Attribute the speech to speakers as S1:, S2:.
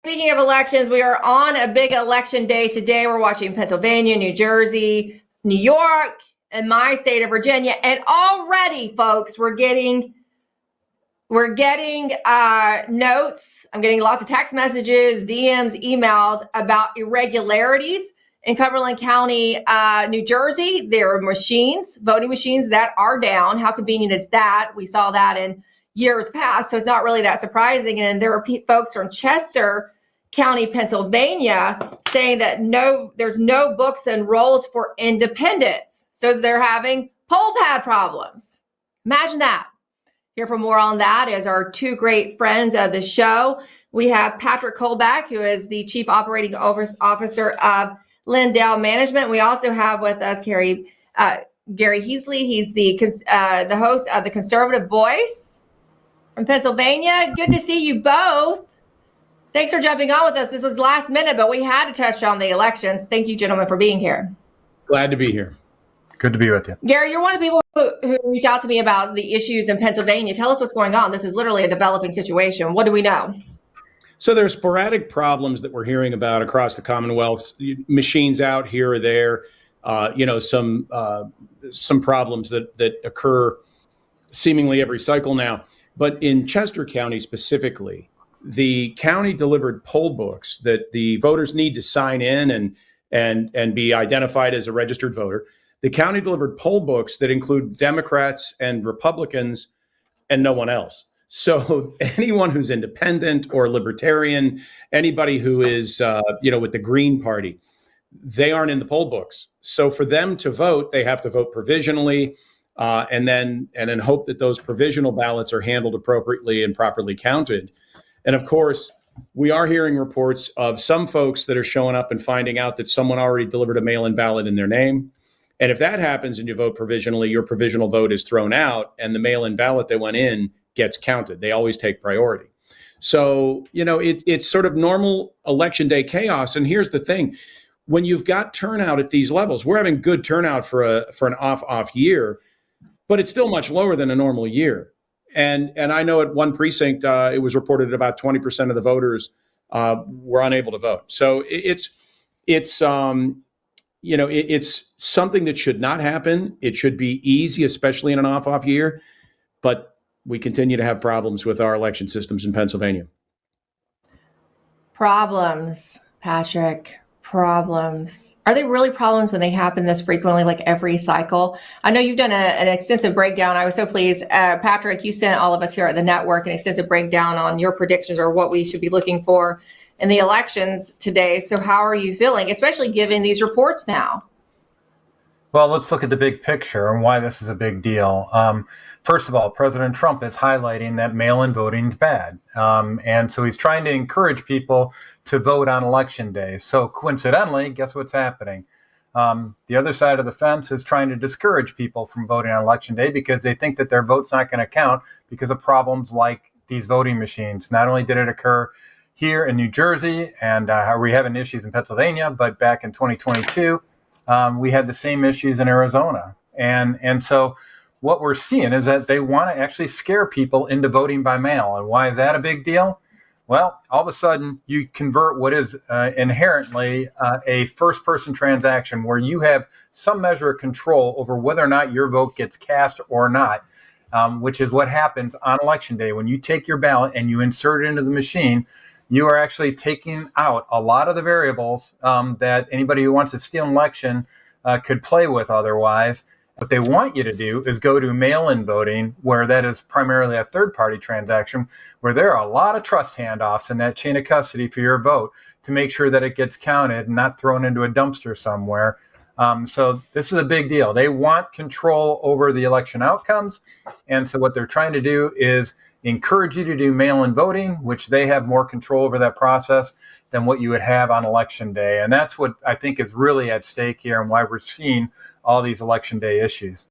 S1: Speaking of elections, we are on a big election day today. We're watching Pennsylvania, New Jersey, New York, and my state of Virginia. And already, folks, we're getting notes. I'm getting lots of text messages, DMs, emails about irregularities in Cumberland County, New Jersey. There are voting machines that are down. How convenient is that? We saw that in years past, so it's not really that surprising. And there are folks from Chester County, Pennsylvania, saying that there's no books and rolls for independents. So they're having poll pad problems. Imagine that. Here for more on that is our two great friends of the show. We have Patrcik Colbeck, who is the Chief Operating Officer of Lindell Management. We also have with us Gary Heasley. He's the host of the Conservative Voice from Pennsylvania. Good to see you both. Thanks for jumping on with us. This was last minute, but we had to touch on the elections. Thank you, gentlemen, for being here.
S2: Glad to be here. Good to be with you.
S1: Gary, you're one of the people who reach out to me about the issues in Pennsylvania. Tell us what's going on. This is literally a developing situation. What do we know?
S2: So there's sporadic problems that we're hearing about across the Commonwealth. Machines out here or there. Some problems that occur seemingly every cycle now. But in Chester County specifically, the county delivered poll books that the voters need to sign in and be identified as a registered voter. The county delivered poll books that include Democrats and Republicans and no one else. So anyone who's independent or libertarian, anybody who is, with the Green Party, they aren't in the poll books. So for them to vote, they have to vote provisionally and then hope that those provisional ballots are handled appropriately and properly counted. And of course, we are hearing reports of some folks that are showing up and finding out that someone already delivered a mail-in ballot in their name. And if that happens and you vote provisionally, your provisional vote is thrown out and the mail-in ballot that went in gets counted. They always take priority. So, it's sort of normal election day chaos. And here's the thing. When you've got turnout at these levels, we're having good turnout for an off year, but it's still much lower than a normal year. And I know at one precinct, it was reported that about 20% of the voters were unable to vote. So it's something that should not happen. It should be easy, especially in an off year. But we continue to have problems with our election systems in Pennsylvania.
S1: Problems, Patrick. Problems. Are they really problems when they happen this frequently, like every cycle? I know you've done an extensive breakdown. I was so pleased. Patrick, you sent all of us here at the network an extensive breakdown on your predictions or what we should be looking for in the elections today. So how are you feeling, especially given these reports now?
S3: Well, let's look at the big picture and why this is a big deal. First of all, President Trump is highlighting that mail-in voting is bad. And so he's trying to encourage people to vote on election day. So coincidentally, guess what's happening? The other side of the fence is trying to discourage people from voting on election day because they think that their vote's not going to count because of problems like these voting machines. Not only did it occur here in New Jersey and we're having issues in Pennsylvania, but back in 2022, we had the same issues in Arizona. And so what we're seeing is that they want to actually scare people into voting by mail. And why is that a big deal? Well, all of a sudden you convert what is inherently a first-person transaction where you have some measure of control over whether or not your vote gets cast or not, which is what happens on Election Day. When you take your ballot and you insert it into the machine, you are actually taking out a lot of the variables that anybody who wants to steal an election could play with otherwise. What they want you to do is go to mail-in voting, where that is primarily a third-party transaction, where there are a lot of trust handoffs in that chain of custody for your vote to make sure that it gets counted and not thrown into a dumpster somewhere. So this is a big deal. They want control over the election outcomes. And so what they're trying to do is encourage you to do mail-in voting, which they have more control over that process than what you would have on Election Day. And that's what I think is really at stake here and why we're seeing all these Election Day issues.